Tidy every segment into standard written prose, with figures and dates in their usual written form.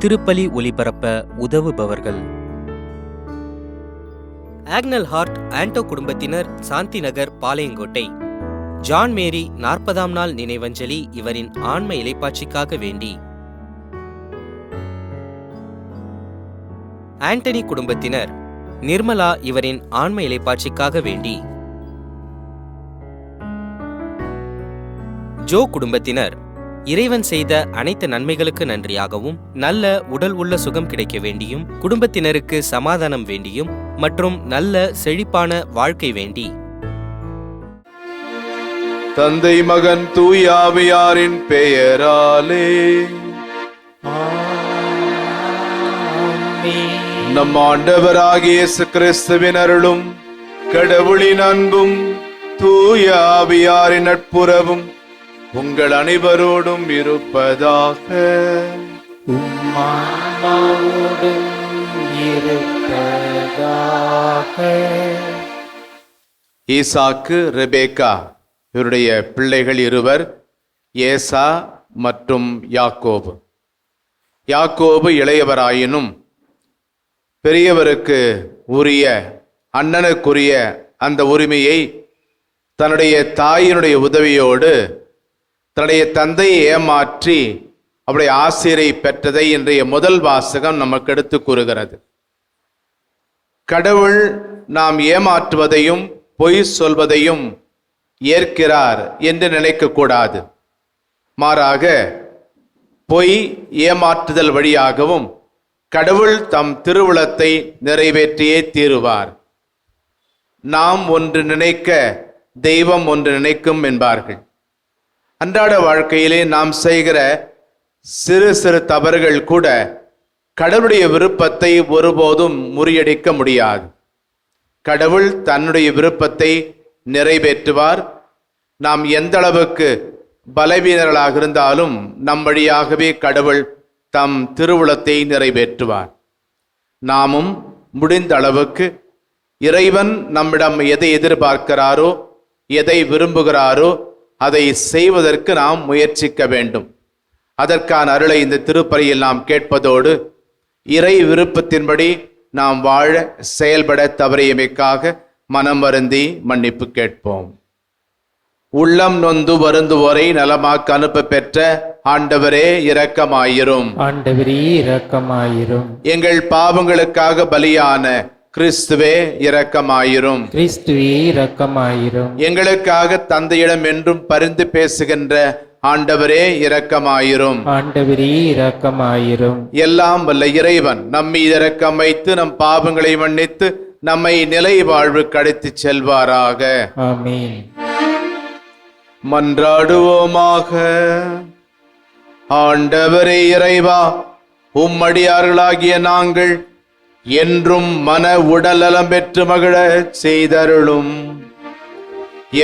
திருப்பலி ஒளிபரப்ப உதவுபவர்கள். Agnel heart ஆண்டோ குடும்பத்தினர், சாந்தி நகர், பாளையங்கோட்டை. ஜான் மேரி 40ஆம் நாள் நினைவஞ்சலி இவரின் ஆன்ம இளைப்பாட்சிக்காக வேண்டி. ஆண்டனி குடும்பத்தினர், நிர்மலா இவரின் ஆன்ம இளைப்பாட்சிக்காக வேண்டி. ஜோ குடும்பத்தினர், இறைவன் செய்த அனைத்து நன்மைகளுக்கு நன்றியாகவும், நல்ல உடல் உள்ள சுகம் கிடைக்க வேண்டியும், குடும்பத்தினருக்கு சமாதானம் வேண்டியும் மற்றும் நல்ல செழிப்பான வாழ்க்கை வேண்டி. தந்தை, மகன், தூய ஆவியாரின் பெயராலே நம் ஆண்டவராகிய இயேசு கிறிஸ்துவின் அருளும், கடவுளின் அன்பும், தூய ஆவியாரின் நட்புறவும் உங்கள் அனைவரோடும் இருப்பதாக. ஈசாக்கு, ரெபேக்கா இவருடைய பிள்ளைகள் இருவர், ஏசா மற்றும் யாக்கோபு. யாக்கோபு இளையவராயினும் பெரியவருக்கு உரிய, அண்ணனுக்குரிய அந்த உரிமையை தன்னுடைய தாயினுடைய உதவியோடு தன்னுடைய தந்தையை ஏமாற்றி அவருடைய ஆசிரை பெற்றதை இன்றைய முதல் வாசகம் நமக்கு எடுத்து கூறுகிறது. கடவுள் நாம் ஏமாற்றுவதையும் பொய் சொல்வதையும் ஏற்கிறார் என்று நினைக்க கூடாது. மாறாக பொய் ஏமாற்றுதல் வழியாகவும் கடவுள் தம் திருவுளத்தை நிறைவேற்றியே தீருவார். நாம் ஒன்று நினைக்க தெய்வம் ஒன்று நினைக்கும் என்பார்கள். அன்றாட வாழ்க்கையிலே நாம் செய்கிற சிறு சிறு தவறுகள் கூட கடவுளுடைய விருப்பத்தை ஒருபோதும் முறியடிக்க முடியாது. கடவுள் தன்னுடைய விருப்பத்தை நிறைவேற்றுவார். நாம் எந்த அளவுக்கு பலவீனர்களாக இருந்தாலும் நம் வழியாகவே கடவுள் தம் திருவுளத்தை நிறைவேற்றுவார். நாமும் முடிந்த அளவுக்கு இறைவன் நம்மிடம் எதை எதிர்பார்க்கிறாரோ, எதை விரும்புகிறாரோ அதை செய்வதற்கு நாம் முயற்சிக்க வேண்டும். அதற்கான அருளை இந்த திருப்பலியில் நாம் கேட்பதோடு, இறை விருப்பத்தின்படி நாம் வாழ செயல்பட தவறியமைக்காக மனம் வருந்தி மன்னிப்பு கேட்போம். உள்ளம் நொந்து வருந்துவோரை நலமாக்க அனுப்ப பெற்ற ஆண்டவரே இரக்கமாயிரும். ஆண்டவரே இரக்கமாயிரும். எங்கள் பாவங்களுக்காக பலியான கிறிஸ்துவே இரக்கமாயிரும். கிறிஸ்துவே இரக்கமாயிரும். எங்களுக்காக தந்தையிடம் என்றும் பரிந்து பேசுகின்ற ஆண்டவரே இரக்கமாயிரும். ஆண்டவரே இரக்கமாயிரும். எல்லாம் வல்ல இறைவன் நம்மீது இரக்கம் வைத்து நம் பாவங்களை மன்னித்து நம்மை நிலை வாழ்வுக்கு அழைத்துச் செல்வாராக. ஆமென். மன்றாடுவோமாக. ஆண்டவரே இறைவா, உம்மடியார்களாகிய நாங்கள் என்றும் மன உடல் நலம் பெற்று மகிழ செய்தருளும்.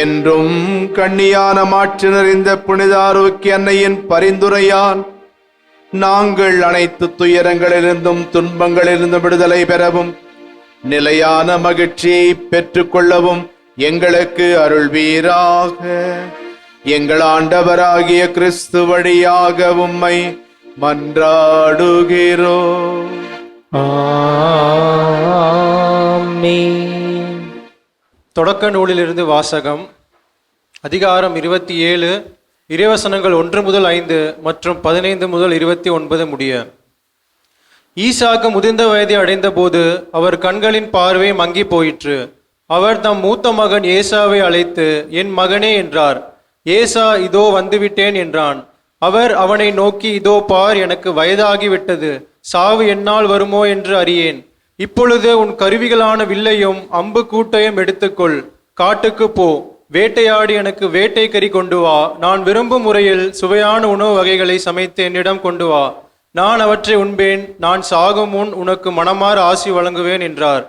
என்றும் கண்ணியான மாற்று நிறைந்த புனித ஆரோக்கிய அன்னையின் பரிந்துரையால் நாங்கள் அனைத்து துயரங்களிலிருந்தும் துன்பங்களிலிருந்தும் விடுதலை பெறவும் நிலையான மகிழ்ச்சியை பெற்றுக்கொள்ளவும் எங்களுக்கு அருள்வீராக. எங்கள் ஆண்டவராகிய கிறிஸ்து வழியாக உம்மை மன்றாடுகிறோம். ஆமென். தொடக்க நூலிலிருந்து வாசகம். அதிகாரம் 27, இறைவசனங்கள் 1 முதல் 5 மற்றும் 15 முதல் 29 முடிய. ஈசாக்கு முதிர்ந்த வயதை அடைந்த போது அவர் கண்களின் பார்வை மங்கி போயிற்று. அவர் தம் மூத்த மகன் ஏசாவை அழைத்து, என் மகனே என்றார். ஏசா, இதோ வந்துவிட்டேன் என்றான். அவர் அவனை நோக்கி, இதோ பார், எனக்கு வயதாகிவிட்டது, சாவு என்னால் வருமோ என்று அறியேன். இப்பொழுது உன் கருவிகளான வில்லையும் அம்பு கூட்டையும் எடுத்துக்கொள், காட்டுக்கு போ, வேட்டையாடி எனக்கு வேட்டை கறி கொண்டு வா. நான் விரும்பும் முறையில் சுவையான உணவு வகைகளை சமைத்து என்னிடம் கொண்டு வா. நான் அவற்றை உண்பேன். நான் சாகும் முன் உனக்கு மனமாற ஆசி வழங்குவேன் என்றார்.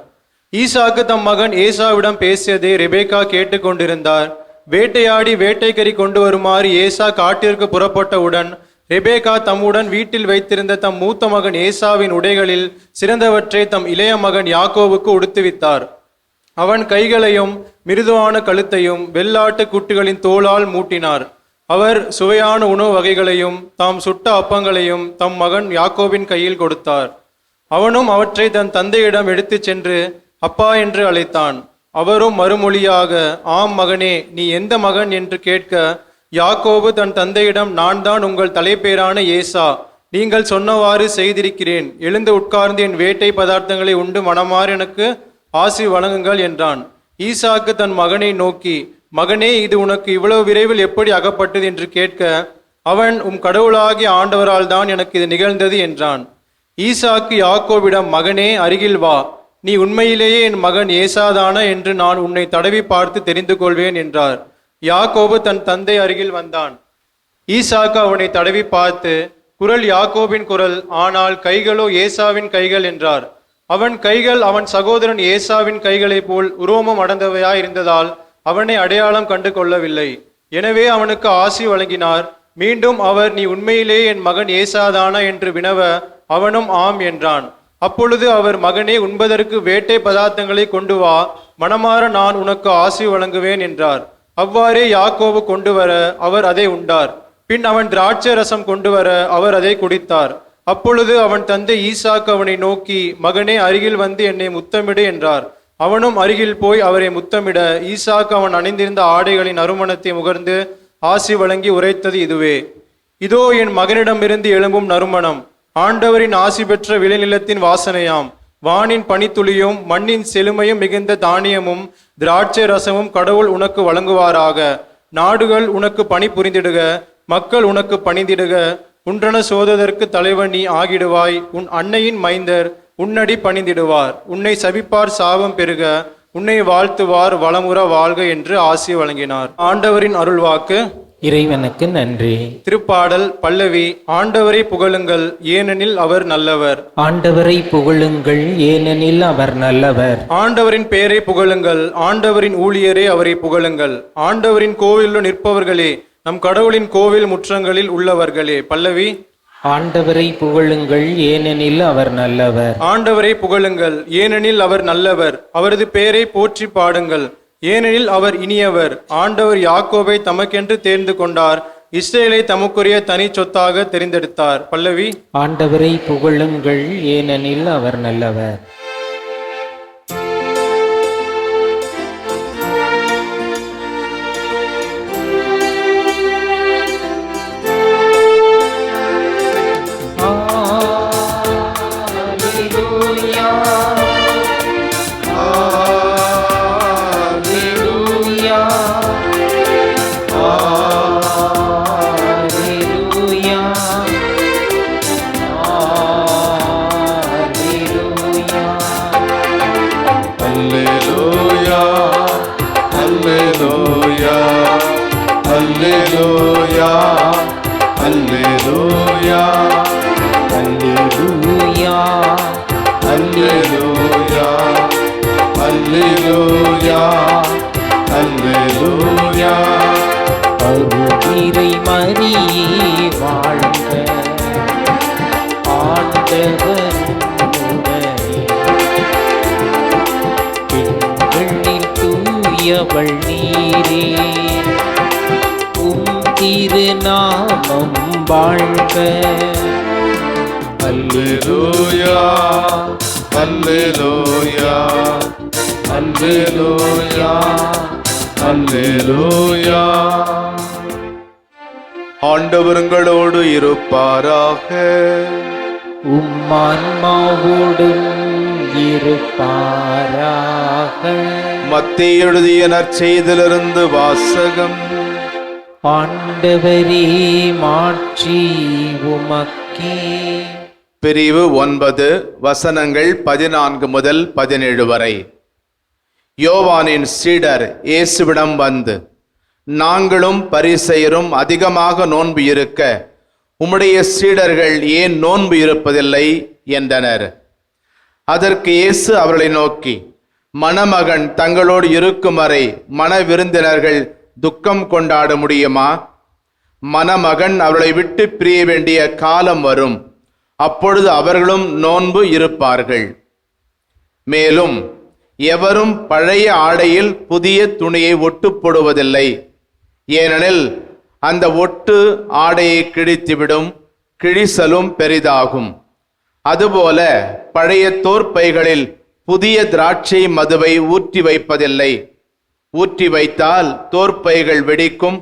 ஈசாக்கு தம் மகன் ஏசாவிடம் பேசியதை ரெபேக்கா கேட்டுக்கொண்டிருந்தார். வேட்டையாடி வேட்டைக்கறி கொண்டு வருமாறு ஏசா காட்டிற்கு புறப்பட்டவுடன் ரெபேக்கா தம்முடன் வீட்டில் வைத்திருந்த தம் மூத்த மகன் ஏசாவின் உடைகளில் சிறந்தவற்றை தம் இளைய மகன் யாக்கோவுக்கு உடுத்துவித்தார். அவன் கைகளையும் மிருதுவான கழுத்தையும் வெள்ளாட்டு குட்டிகளின் தோளால் மூட்டினார். அவர் சுவையான உணவு வகைகளையும் தாம் சுட்ட அப்பங்களையும் தம் மகன் யாக்கோபின் கையில் கொடுத்தார். அவனும் அவற்றை தன் தந்தையிடம் எடுத்துச் சென்று அப்பா என்று அழைத்தான். அவரும் மறுமொழியாக, ஆம் மகனே, நீ எந்த மகன் என்று கேட்க, யாக்கோபு தன் தந்தையிடம், நான் தான் உங்கள் தலைப்பேரான ஏசா. நீங்கள் சொன்னவாறு செய்திருக்கிறேன். எழுந்து உட்கார்ந்து என் வேட்டை பதார்த்தங்களை உண்டு மனமாறு எனக்கு ஆசி வழங்குங்கள் என்றான். ஈசாக்கு தன் மகனை நோக்கி, மகனே, இது உனக்கு இவ்வளவு விரைவில் எப்படி அகப்பட்டது என்று கேட்க, அவன், உம் கடவுளாகிய ஆண்டவரால் தான் எனக்கு இது நிகழ்ந்தது என்றான். ஈசாக்கு யாக்கோபிடம், மகனே, அருகில் வா. நீ உண்மையிலேயே என் மகன் ஏசாதானா என்று நான் உன்னை தடவி பார்த்து தெரிந்து கொள்வேன் என்றார். யாக்கோபு தன் தந்தை அருகில் வந்தான். ஈசாக்கு அவனை தடவி பார்த்து, குரல் யாக்கோபின் குரல், ஆனால் கைகளோ ஏசாவின் கைகள் என்றார். அவன் கைகள் அவன் சகோதரன் ஏசாவின் கைகளைப் போல் உரோமம் அடர்ந்தவையாயிருந்ததால் அவனை அடையாளம் கண்டு கொள்ளவில்லை. எனவே அவனுக்கு ஆசி வழங்கினார். மீண்டும் அவர், நீ உண்மையிலே என் மகன் ஏசாதானா என்று வினவ, அவனும் ஆம் என்றான். அப்பொழுது அவர், மகனே, உண்பதற்கு வேட்டை பதார்த்தங்களை கொண்டு வா, மனமாற நான் உனக்கு ஆசி வழங்குவேன் என்றார். அவ்வாறே யாக்கோபு கொண்டு வர அவர் அதை உண்டார். பின் அவன் திராட்சை ரசம் கொண்டு வர அவர் அதை குடித்தார். அப்பொழுது அவன் தந்தை ஈசாக்கு அவனை நோக்கி, மகனே, அருகில் வந்து என்னை முத்தமிடு என்றார். அவனும் அருகில் போய் அவரை முத்தமிட, ஈசாக்கு அவன் அணிந்திருந்த ஆடைகளின் நறுமணத்தை முகர்ந்து ஆசி வழங்கி உரைத்தது இதுவே: இதோ என் மகனிடமிருந்து எழும்பும் நறுமணம், ஆண்டவரின் ஆசி பெற்ற விளைநிலத்தின் வாசனையாம். வானின் பனித்துளியும் மண்ணின் செழுமையும் மிகுந்த தானியமும் திராட்சை ரசமும் கடவுள் உனக்கு வழங்குவாராக. நாடுகள் உனக்கு பணி புரிந்திடுக, மக்கள் உனக்கு பணிந்திடுக. உன்றன சோததற்கு தலைவன் நீ ஆகிடுவாய். உன் அன்னையின் மைந்தர் உன்னடி பணிந்திடுவார். உன்னை சபிப்பார் சாபம் பெருக, உன்னை வாழ்த்துவார் வளமுற வாழ்க என்று ஆசி வழங்கினார். ஆண்டவரின் அருள்வாக்கு. இறைவனுக்கு நன்றி. திருப்பாடல் பல்லவி. ஆண்டவரை புகழுங்கள், ஏனெனில் அவர் நல்லவர். ஆண்டவரை புகழுங்கள், ஏனெனில் அவர் நல்லவர். ஆண்டவரின் பெயரை புகழுங்கள், ஆண்டவரின் ஊழியரே அவரை புகழுங்கள். ஆண்டவரின் கோவிலில் நிற்பவர்களே, நம் கடவுளின் கோவில் முற்றங்களில் உள்ளவர்களே. பல்லவி. ஆண்டவரை புகழுங்கள், ஏனெனில் அவர் நல்லவர். ஆண்டவரை புகழுங்கள், ஏனெனில் அவர் நல்லவர். அவரது பெயரை போற்றி பாடுங்கள், ஏனெனில் அவர் இனியவர். ஆண்டவர் யாக்கோபை தமக்கென்று தேர்ந்து கொண்டார், இஸ்ரேலை தமக்குரிய தனி சொத்தாக தெரிந்தெடுத்தார். பல்லவி. ஆண்டவரை புகழுங்கள், ஏனெனில் அவர் நல்லவர். அருள்நிறை மரியே வாழ்க, ஆண்டவர் உம்முடனே. பெண்களில் தூயவள் நீரே, உம் திருநாமம் வாழ்க. அல்லேலூயா, அல்லேலூயா, அல்லேலூயா, அல்லேலூயா. ஆண்டவர் உங்களோடு இருப்பாராக. உம் ஆன்மாவோடும் இருப்பாராக. மத்தேயு எழுதிய நற்செய்தியிலிருந்து வாசகம். ஆண்டவரே, மாட்சி உமக்கே. பிரிவு 9, வசனங்கள் 14 முதல் 17 வரை. யோவானின் சீடர் இயேசுவிடம் வந்து, நாங்களும் பரிசேயரும் அதிகமாக நோன்பு இருக்க உம்முடைய சீடர்கள் ஏன் நோன்பு இருப்பதில்லை என்றனர். அதற்கு இயேசு அவர்களை நோக்கி, மணமகன் தங்களோடு இருக்கும் வரை மண விருந்தினர்கள் துக்கம் கொண்டாட முடியுமா? மணமகன் அவர்களை விட்டு பிரிய வேண்டிய காலம் வரும், அப்பொழுது அவர்களும் நோன்பு இருப்பார்கள். மேலும் எவரும் பழைய ஆடையில் புதிய துணியை ஒட்டு போடுவதில்லை. ஏனெனில் அந்த ஒட்டு ஆடையை கிழித்துவிடும், கிழிசலும் பெரிதாகும். அதுபோல பழைய தோற்பைகளில் புதிய திராட்சை மதுவை ஊற்றி வைப்பதில்லை. ஊற்றி வைத்தால் தோற்பைகள் வெடிக்கும்,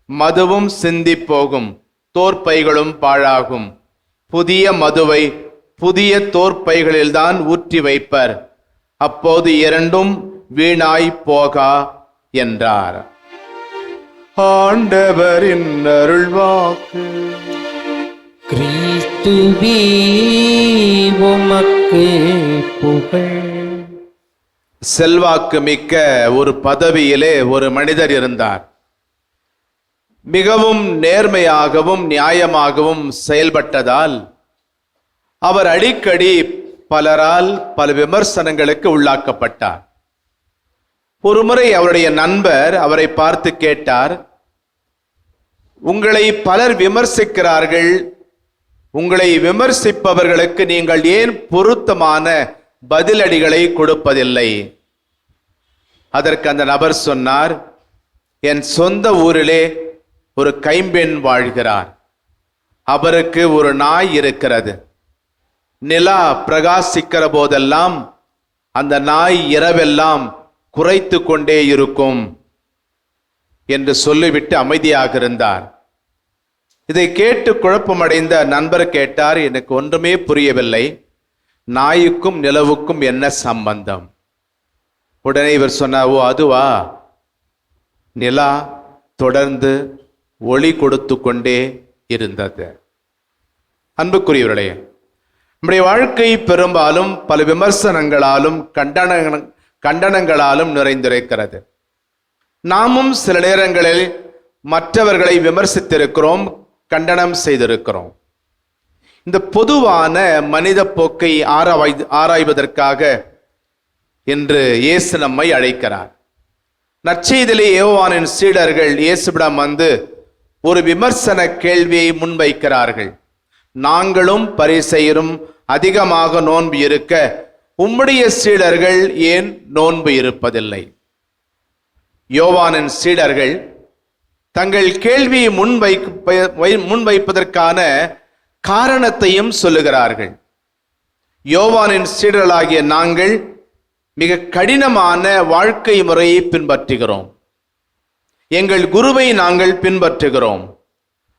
மதுவும் சிந்தி போகும், தோற்பைகளும் பாழாகும். புதிய மதுவை புதிய தோற்பைகளில்தான் ஊற்றி வைப்பர், அப்போது இரண்டும் வீணாய் போகா என்றார். ஆண்டவரின் அருள்வாக்கு. கிறிஸ்துவே உமக்கு புகழ். செல்வாக்கு மிக்க ஒரு பதவியிலே ஒரு மனிதர் இருந்தார். மிகவும் நேர்மையாகவும் நியாயமாகவும் செயல்பட்டதால் அவர் அடிக்கடி பலரால் பல விமர்சனங்களுக்கு உள்ளாக்கப்பட்டார். ஒருமுறை அவருடைய நண்பர் அவரை பார்த்து கேட்டார், உங்களை பலர் விமர்சிக்கிறார்கள், உங்களை விமர்சிப்பவர்களுக்கு நீங்கள் ஏன் பொருத்தமான பதிலடிகளை கொடுப்பதில்லை? அதற்கு அந்த நபர் சொன்னார், என் சொந்த ஊரிலே ஒரு கைம்பெண் வாழ்கிறார். அவருக்கு ஒரு நாய் இருக்கிறது. நிலா பிரகாசிக்கிற போதெல்லாம் அந்த நாய் இரவெல்லாம் குரைத்து கொண்டே இருக்கும் என்று சொல்லிவிட்டு அமைதியாக இருந்தார். இதை கேட்டு குழப்பமடைந்த நண்பர் கேட்டார், எனக்கு ஒன்றுமே புரியவில்லை, நாய்க்கும் நிலவுக்கும் என்ன சம்பந்தம்? உடனே இவர் சொன்னார், ஓ அதுவா, நிலா தொடர்ந்து ஒளி கொடுத்து கொண்டே இருந்தது. அன்புக்குரியவர்களே, நம்முடைய வாழ்க்கை பெரும்பாலும் பல விமர்சனங்களாலும் கண்டனங்களாலும் நிறைந்திருக்கிறது. நாமும் சில நேரங்களில் மற்றவர்களை விமர்சித்திருக்கிறோம், கண்டனம் செய்திருக்கிறோம். இந்த பொதுவான மனித போக்கை ஆராய்வதற்காக இன்று இயேசு நம்மை அழைக்கிறார். நற்செய்தியிலே யோவானின் சீடர்கள் இயேசுவிடம் வந்து ஒரு விமர்சன கேள்வியை முன்வைக்கிறார்கள். நாங்களும் பரிசேயரும் அதிகமாக நோன்பு இருக்க உம்முடைய சீடர்கள் ஏன் நோன்பு இருப்பதில்லை? யோவானின் சீடர்கள் தங்கள் கேள்வியை முன்வைப்பதற்கான காரணத்தையும் சொல்லுகிறார்கள். யோவானின் சீடர்களாகிய நாங்கள் மிக கடினமான வாழ்க்கை முறையை பின்பற்றுகிறோம். எங்கள் குருவை நாங்கள் பின்பற்றுகிறோம்.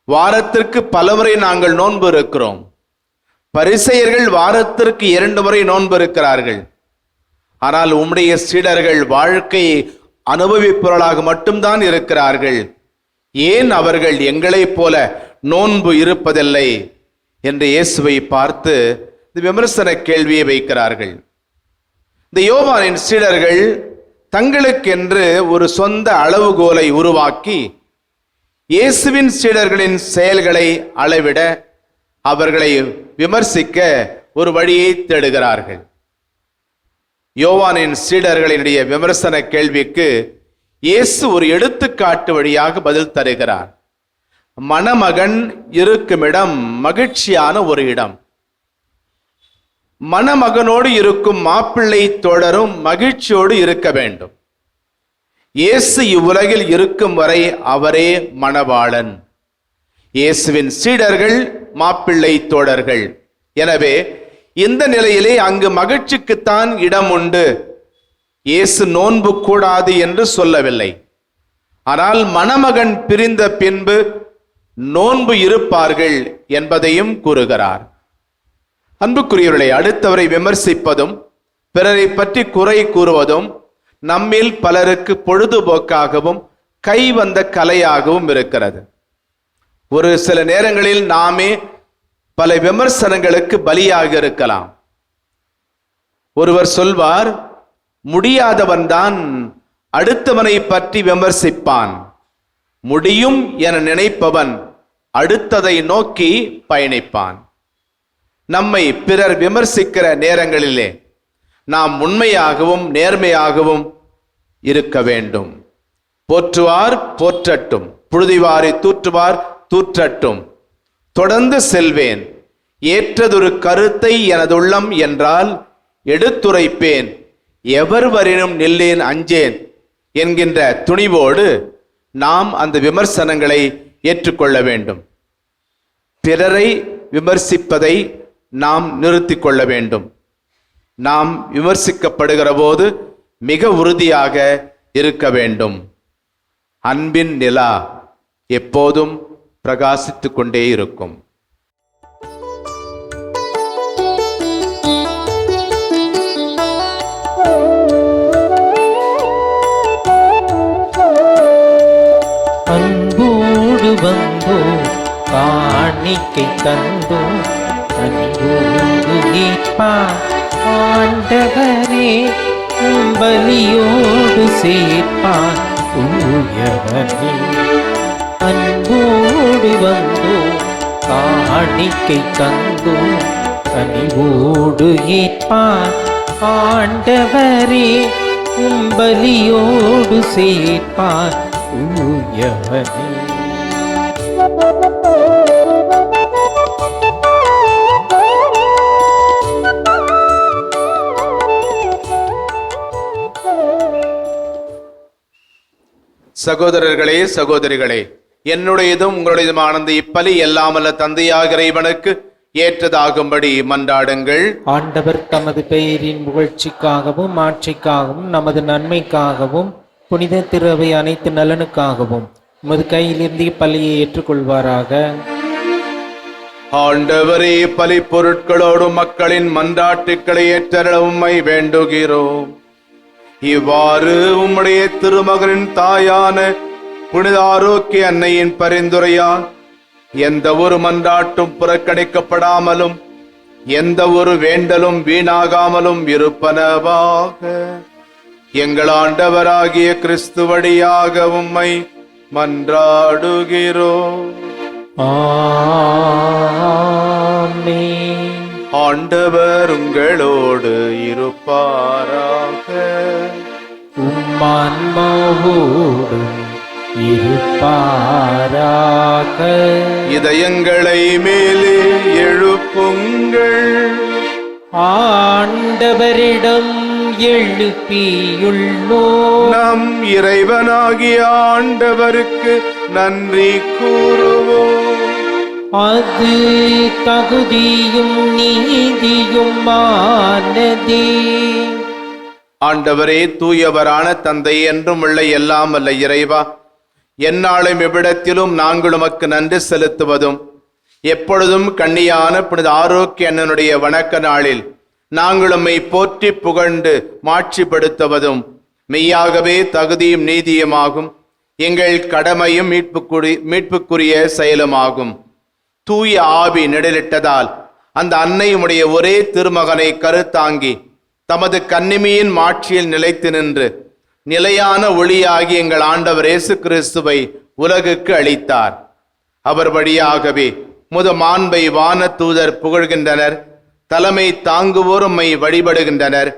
வாரத்திற்கு பலமுறை நாங்கள் நோன்பு இருக்கிறோம். பரிசேயர்கள் வாரத்திற்கு 2 முறை நோன்பு இருக்கிறார்கள். ஆனால் உம்முடைய சீடர்கள் வாழ்க்கையை அனுபவிப்பவர்களாக மட்டும்தான் இருக்கிறார்கள். ஏன் அவர்கள் எங்களைப் போல நோன்பு இருப்பதில்லை என்று இயேசுவை பார்த்து இந்த விமர்சன கேள்வியை வைக்கிறார்கள். இந்த யோவானின் சீடர்கள் தங்களுக்கென்று ஒரு சொந்த அளவுகோலை உருவாக்கி இயேசுவின் சீடர்களின் செயல்களை அளவிட, அவர்களை விமர்சிக்க ஒரு வழியை தேடுகிறார்கள். யோவானின் சீடர்களினுடைய விமர்சன கேள்விக்கு இயேசு ஒரு எடுத்துக்காட்டு வழியாக பதில் தருகிறார். மணமகன் இருக்கும் இடம் மகிழ்ச்சியான ஒரு இடம். மணமகனோடு இருக்கும் மாப்பிள்ளை தோழரும் மகிழ்ச்சியோடு இருக்க வேண்டும். இயேசு இவ்வுலகில் இருக்கும் வரை அவரே மணவாளன். இயேசுவின் சீடர்கள் மாப்பிள்ளை தோழர்கள். எனவே இந்த நிலையிலே அங்கு மகிழ்ச்சிக்குத்தான் இடம் உண்டு. இயேசு நோன்பு கூடாது என்று சொல்லவில்லை. ஆனால் மணமகன் பிரிந்த பின்பு நோன்பு இருப்பார்கள் என்பதையும் கூறுகிறார். அன்புக்குரியவர்களை, அடுத்தவரை விமர்சிப்பதும் பிறரை பற்றி குறை கூறுவதும் நம்மில் பலருக்கு பொழுதுபோக்காகவும் கை வந்த கலையாகவும் இருக்கிறது. ஒரு சில நேரங்களில் நாமே பல விமர்சனங்களுக்கு பலியாக இருக்கலாம். ஒருவர் சொல்வார், முடியாதவன் தான் அடுத்தவனை பற்றி விமர்சிப்பான், முடியும் என நினைப்பவன் அடுத்ததை நோக்கி பயணிப்பான். நம்மை பிறர் விமர்சிக்கிற நேரங்களிலே நாம் உண்மையாகவும் நேர்மையாகவும் இருக்க வேண்டும். போற்றுவார் போற்றட்டும், புழுதிவாரை தூற்றுவார் தூற்றட்டும், தொடர்ந்து செல்வேன், ஏற்றதொரு கருத்தை எனதுள்ளம் என்றால் எடுத்துரைப்பேன், எவர் வரினும் நில்லேன் அஞ்சேன் என்கின்ற துணிவோடு நாம் அந்த விமர்சனங்களை ஏற்றுக்கொள்ள வேண்டும். பிறரை விமர்சிப்பதை நாம் நிறுத்திக் கொள்ள வேண்டும். நாம் விமர்சிக்கப்படுகிற போது மிக உறுதியாக இருக்க வேண்டும். அன்பின் நிலா எப்போதும் பிரகாசித்துக் கொண்டே இருக்கும். அன்போடு வந்தோ காணிக்கை தந்தோ அன்போடு கேட்பார் ஆண்டவரே, பலியோடு சேர்ப்பார் தூயவனே. அன்போடு வந்தோ காணிக்கை தந்தோ கனிவோடு ஏற்பார் ஆண்டவரே, பலியோடு சேர்ப்பார் தூயவனே. சகோதரர்களே, சகோதரிகளே, என்னுடையதும் உங்களுடையதுமான இப்பலி எல்லாமல்ல தந்தையாக இறைவனுக்கு ஏற்றதாகும்படி மன்றாடுங்கள். ஆண்டவர் தமது பெயரின் புகழ்ச்சிக்காகவும் மாட்சிக்காகவும் நமது நன்மைக்காகவும் புனித திருவை அனைத்து நலனுக்காகவும் உமது கையிலிருந்து இப்பலியை ஏற்றுக்கொள்வாராக. ஆண்டவரே, பலி பொருட்களோடு மக்களின் மன்றாட்டுக்களை ஏற்றருள உம்மை வேண்டுகிறோம். இவ்வாறு உம்முடைய திருமகனின் தாயான புனித ஆரோக்கிய அன்னையின் பரிந்துரையால் எந்த ஒரு மன்றாட்டும் புறக்கணிக்கப்படாமலும் எந்த ஒரு வேண்டலும் வீணாகாமலும் இருப்பனவாக. எங்கள் ஆண்டவராகிய கிறிஸ்து வழியாக உம்மை மன்றாடுகிறோம். ஆமென். ஆண்டவர் உங்களோடு இருப்பாராக. உம்மான்மாவோடும் இருப்பாராக. இதயங்களை மேலே எழுப்புங்கள். ஆண்டவரிடம் எழுப்பியுள்ளோ நம் இறைவனாகிய ஆண்டவருக்கு நன்றி கூறுவோம். அது தகுதியும் நீதியும் ஆனதே. ஆண்டவரே, தூயவரான தந்தை என்றும் உள்ள எல்லாம் அல்ல இறைவா, எந்நாளும் எவ்விடத்திலும் நாங்கள் உமக்கு நன்றி செலுத்துவதும் எப்பொழுதும் கண்ணியான புனித ஆரோக்கிய அண்ணனுடைய வணக்க நாளில் நாங்கள் உம்மை போற்றி புகழ்ந்து மாட்சிப்படுத்துவதும் மெய்யாகவே தகுதியும் நீதியுமாகும். எங்கள் கடமையும் மீட்புக்குரிய செயலுமாகும். தூய ஆவி நிழலிட்டதால் அந்த அன்னையுடைய ஒரே திருமகனை கருத்தாங்கி தமது கன்னிமையின் மாட்சியில் நிலைத்து நின்று நிலையான ஒளியாகி எங்கள் ஆண்டவர் இயேசு கிறிஸ்துவை உலகுக்கு அளித்தார். அவர் வழியாகவே முத மாண்பை வான தூதர் புகழ்கின்றனர். தலைமை தாங்குவோரும் மை வழிபடுகின்றனர்.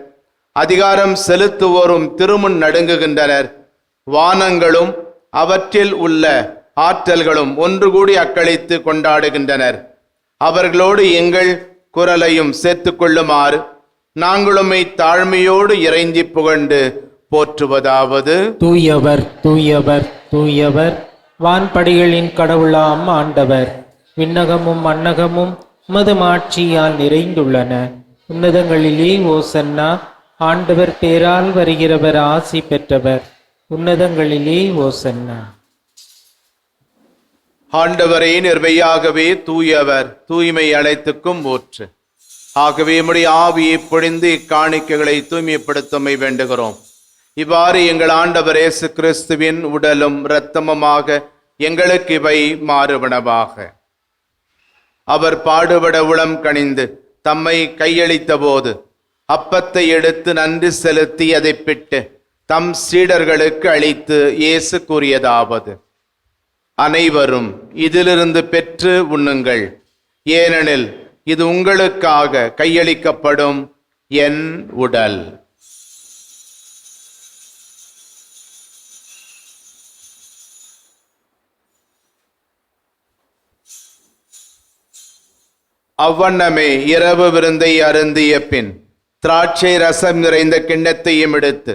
அதிகாரம் செலுத்துவோரும் திருமுன் நடுங்குகின்றனர். வானங்களும் அவற்றில் உள்ள ஆற்றல்களும் ஒன்று கூடி அக்களித்து கொண்டாடுகின்றனர். அவர்களோடு எங்கள் குரலையும் சேர்த்து கொள்ளுமாறு நாங்களுமை தாழ்மையோடு இறைஞ்சி புகழ்ந்து போற்றுவதாவது: தூயவர் தூயவர் தூயவர், வான்படிகளின் கடவுளாம் ஆண்டவர். விண்ணகமும் மண்ணகமும் உமது மாட்சியால் நிறைந்துள்ளன. உன்னதங்களிலே ஓசன்னா. ஆண்டவர் பேரால் வருகிறவர் ஆசி பெற்றவர். உன்னதங்களிலே ஓசன்னா. ஆண்டவரே, நிர்மையாகவே தூயவர், தூய்மை அனைத்துக்கும் ஊற்று. ஆகவே உம்முடைய ஆவியை பொழிந்து இக்காணிக்கைகளை தூய்மைப்படுத்தமை வேண்டுகிறோம். இவ்வாறு எங்கள் ஆண்டவர் இயேசு கிறிஸ்துவின் உடலும் இரத்தமுமாக எங்களுக்கு இவை மாறுவனவாக. அவர் பாடுபட உளம் கனிந்து தம்மை கையளித்த போது அப்பத்தை எடுத்து நன்றி செலுத்தி அதை பிட்டு தம் சீடர்களுக்கு அளித்து இயேசு கூறியதாவது: அனைவரும் இதிலிருந்து பெற்று உண்ணுங்கள், ஏனெனில் இது உங்களுக்காக கையளிக்கப்படும் என் உடல். அவ்வண்ணமே இரவு விருந்தை அருந்திய பின் திராட்சை ரசம் நிறைந்த கிண்ணத்தையும் எடுத்து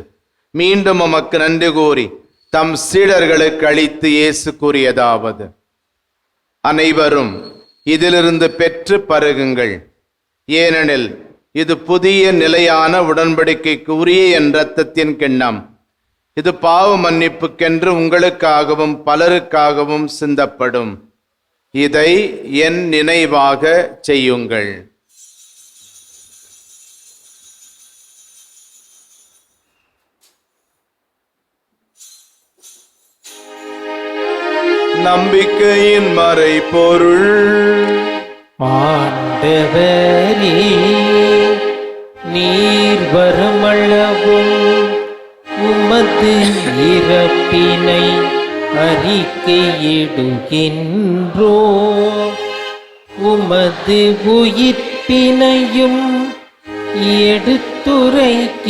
மீண்டும் உமக்கு நன்றி கூறி தம் சீடர்களுக்கு அளித்து இயேசு கூறியதாவது: அனைவரும் இதிலிருந்து பெற்று பருகுங்கள். ஏனெனில் இது புதிய நிலையான உடன்படிக்கைக்கு உரிய என் இரத்தத்தின் கிண்ணம். இது பாவ மன்னிப்புக்கென்று உங்களுக்காகவும் பலருக்காகவும் சிந்தப்படும். இதை என் நினைவாக செய்யுங்கள். நம்பிக்கையின் மறைபொருள். ஆண்டவரே, நீர் வருமளவும் உமது இறப்பினை அறிக்கையிடுகின்றோ, உமது உயிர்ப்பினையும் எடுத்துரைக்கின்றோ.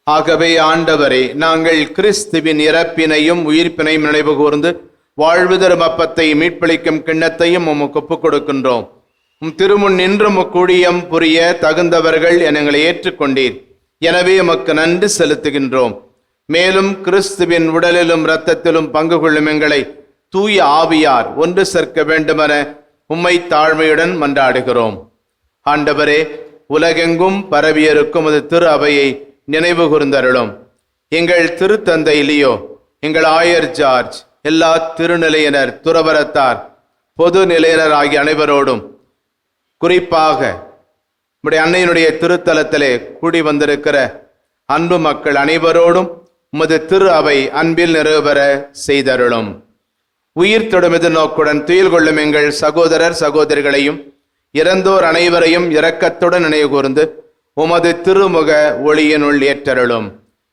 ஆகவே ஆண்டவரே, நாங்கள் கிறிஸ்துவின் இறப்பினையும் உயிர்ப்பினையும் நினைவு கூர்ந்து வாழ்வு தரும் அப்பத்தை மீட்பளிக்கும் கிண்ணத்தையும் உமக்கு ஒப்புக் கொடுக்கின்றோம். உம் திருமுன் நின்று முக்கூடியம் புரிய தகுந்தவர்கள் என எங்களை ஏற்றுக்கொண்டீர். எனவே உமக்கு நன்றி செலுத்துகின்றோம். மேலும் கிறிஸ்துவின் உடலிலும் இரத்தத்திலும் பங்கு கொள்ளும் எங்களை தூய ஆவியார் ஒன்று சேர்க்க வேண்டுமென உம்மை தாழ்மையுடன் மன்றாடுகிறோம். ஆண்டவரே, உலகெங்கும் பரவியிருக்கும் அது திரு அவையை நினைவு கூர்ந்தருளும். எங்கள் திருத்தந்தை லியோ, எங்கள் ஆயர் ஜார்ஜ், எல்லா திருநிலையினர், துறவரத்தார், பொது நிலையினர் ஆகிய அனைவரோடும், குறிப்பாக நம்முடைய அன்னையினுடைய திருத்தலத்திலே கூடி வந்திருக்கிற அன்பு மக்கள் அனைவரோடும் உமது திரு அவை அன்பில் நிறைவேற செய்தருளும். உயிர் தொடும் எதிர்நோக்குடன் துயில் கொள்ளும் எங்கள் சகோதரர் சகோதரிகளையும் இறந்தோர் அனைவரையும் இரக்கத்துடன் நினைவு கூர்ந்து உமது திருமுக ஒளியினுள் ஏற்றருளும்.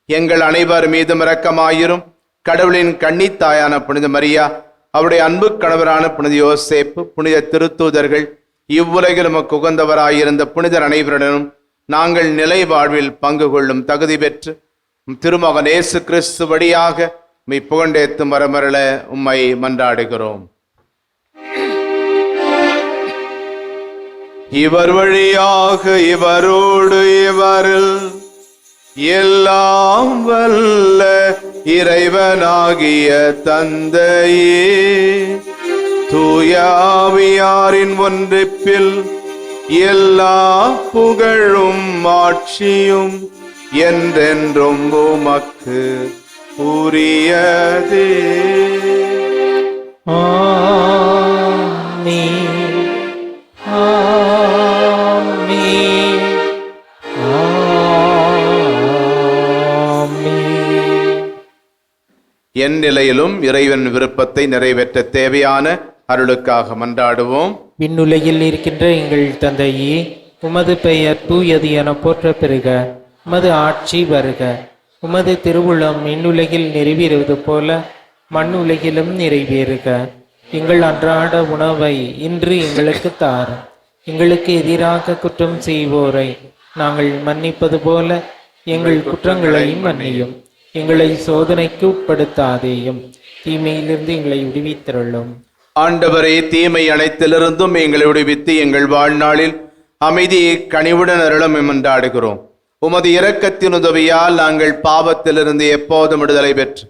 எங்கள் அனைவர் மீதும் இரக்கமாயிரும். கடவுளின் கன்னித்தாயான புனித மரியா, அவருடைய அன்பு கணவரான புனித யோசேப்பு, புனித திருத்தூதர்கள், இவ்வுலகில் உமக்கு உகந்தவராயிருந்த புனிதர் அனைவருடனும் நாங்கள் நிலை வாழ்வில் பங்கு கொள்ளும் தகுதி பெற்று திருமகன் இயேசு கிறிஸ்து வழியாக உம்மை புகழ்ந்தேத்தும் வரமருள உம்மை மன்றாடுகிறோம். இவர் வழியாக இவரோடு இவரில் எல்லாம் வல்ல இறைவனாகிய தந்தையே, தூய ஆவியாரின் ஒன்றிப்பில் எல்லா புகழும் ஆட்சியும் என்றென்றும் உமக்கு உரியதே. ஆமென். ஆமென். ஆமென். என் நிலையிலும் இறைவன் விருப்பத்தை நிறைவேற்ற தேவையான அருளுக்காக மன்றாடுவோம். விண்ணுலகில் இருக்கின்ற எங்கள் தந்தையே, உமது பெயர் தூயது என போற்ற பெறுக. உமது ஆட்சி வருக. உமது திருவுளம் விண்ணுலகில் நிறைவேறுவது போல மண்ணுலகிலும் நிறைவேறுக. எங்கள் அன்றாட உணவை இன்று எங்களுக்கு தாரும். எங்களுக்கு எதிராக குற்றம் செய்வோரை நாங்கள் மன்னிப்பது போல எங்கள் குற்றங்களை மன்னியும். எங்களை சோதனைக்கு உட்படுத்தாதேயும், தீமையிலிருந்து எங்களை விடுவித்தருளும். ஆண்டவரே, தீமை அனைத்திலிருந்தும் எங்களை விடுவித்து எங்கள் வாழ்நாளில் அமைதியை கனிவுடன் அருளும் என்றாடுகிறோம். உமது இரக்கத்தின் உதவியால் நாங்கள் பாவத்திலிருந்து எப்போதும் விடுதலை பெற்று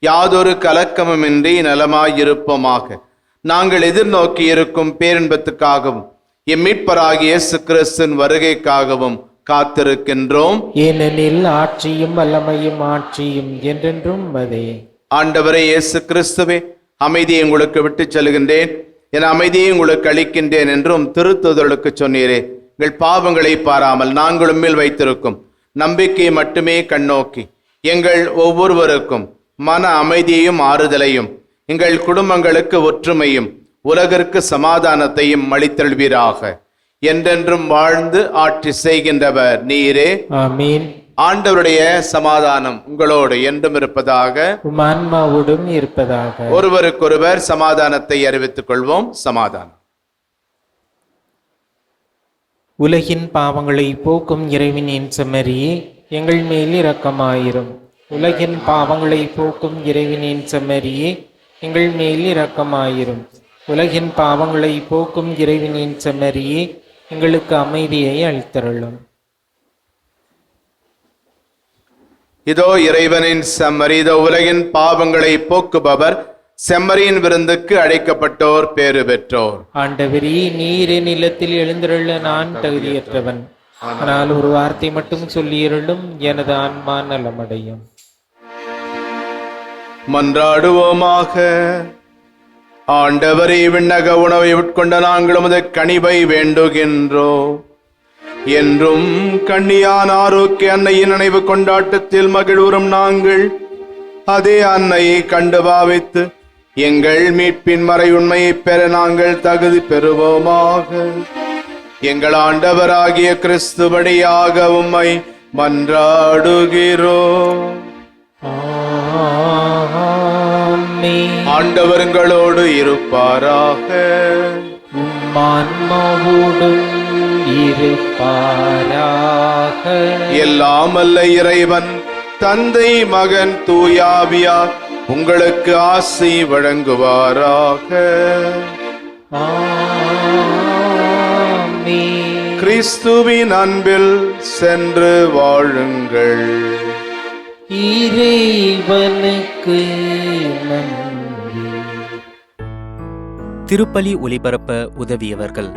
யாதொரு கலக்கமுமின்றி நலமாயிருப்போமாக. நாங்கள் எதிர்நோக்கி இருக்கும் பேரின்பத்துக்காகவும் எம்மீட்பராகிய இயேசு கிறிஸ்துவின் வருகைக்காகவும் காத்திருக்கின்றோம். ஏனெனில் ஆட்சியும் வல்லமையும் ஆட்சியும் என்றென்றும் அதே. ஆண்டவரே இயேசு கிறிஸ்துவே, அமைதியை உங்களுக்கு விட்டுச் செல்கின்றேன், என் அமைதியை உங்களுக்கு அளிக்கின்றேன் என்றும் திருத்தூதர்களுக்கு சொன்னீரே. எங்கள் பாவங்களை பாராமல் நாங்கள் உம்மில் வைத்திருக்கும் நம்பிக்கையை மட்டுமே கண்ணோக்கி எங்கள் ஒவ்வொருவருக்கும் மன அமைதியையும் ஆறுதலையும், எங்கள் குடும்பங்களுக்கு ஒற்றுமையும், உலகிற்கு சமாதானத்தையும் அளித்தல்வீராக. என்றென்றும் வாழ்ந்து ஆட்சி செய்கின்றவர் நீரே. ஆமீன். ஆண்டவருடைய சமாதானம் உங்களோடு என்றும் இருப்பதாக, உம் ஆன்மாவோடும் இருப்பதாக. ஒருவருக்கொருவர் சமாதானத்தை அறிவித்துக் கொள்வோம். சமாதானம். உலகின் பாவங்களை போக்கும் இறைவனின் செம்மறியே, எங்கள் மேல் இரக்கமாயிரும். உலகின் பாவங்களை போக்கும் இறைவனின் செம்மறியே, எங்கள் மேல் இரக்கமாயிரும். உலகின் பாவங்களை போக்கும் இறைவனின் செம்மறியே, எங்களுக்கு அமைதியை அளித்தருளும். இதோ இறைவனின் செம்மறி, இதோ உலகின் பாவங்களை போக்குபவர். செம்மறியின் விருந்துக்கு அழைக்கப்பட்டோர் பேறு பெற்றோர். ஆண்டவரே, நீர் என் இல்லத்தில் எழுந்தருள நான் தகுதியற்றவன். ஆனால் ஒரு வார்த்தை மட்டும் சொல்லியருளும், எனது ஆன்மா நலமடையும். மன்றாடுவோமாக. ஆண்டவரே, விண்ணக உணவை உட்கொண்ட நாங்கள் உமது கனிவை வேண்டுகின்றோம். என்றும் கண்ணியான் ஆரோக்கிய அன்னையின் நினைவு கொண்டாட்டத்தில் மகிழ்வுறும் நாங்கள் அதே அன்னையை கண்டு பாவித்து எங்கள் மீட்பின் மறை உண்மையை பெற நாங்கள் தகுதி பெறுவோமாக. எங்கள் ஆண்டவராகிய கிறிஸ்து வழியாக உம்மை மன்றாடுகிறோம். ஆமென். ஆண்டவருங்களோடு இருப்பாராக. ஆன்மாவோடும் இருப்பாராக. எல்லாம் அல்ல இறைவன் தந்தை மகன் தூயாவியார் உங்களுக்கு ஆசி வழங்குவாராக. ஆமென். கிறிஸ்துவின் அன்பில் சென்று வாழுங்கள். இறைவனுக்கு நன்றி. திருப்பலி ஒலிபரப்ப உதவியவர்கள்: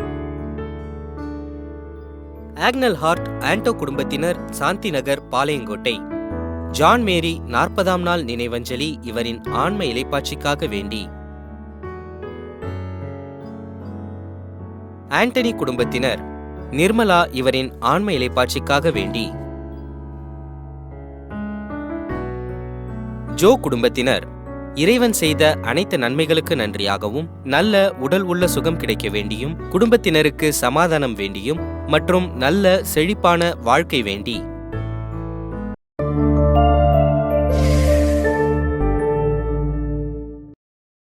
ஆக்னல் ஹார்ட் ஆண்டோ குடும்பத்தினர், சாந்தி நகர், பாளையங்கோட்டை. ஜான் மேரி 40ஆம் நாள் நினைவஞ்சலி இவரின் ஆன்ம இளைப்பாட்சிக்காக வேண்டி. ஆண்டனி குடும்பத்தினர், நிர்மலா இவரின் ஆன்ம இளைப்பாட்சிக்காக வேண்டி. ஜோ குடும்பத்தினர், இறைவன் செய்த அனைத்து நன்மைகளுக்கு நன்றியாகவும் நல்ல உடல் உள்ள சுகம் கிடைக்க வேண்டியும் குடும்பத்தினருக்கு சமாதானம் வேண்டியும் மற்றும் நல்ல செழிப்பான வாழ்க்கை வேண்டி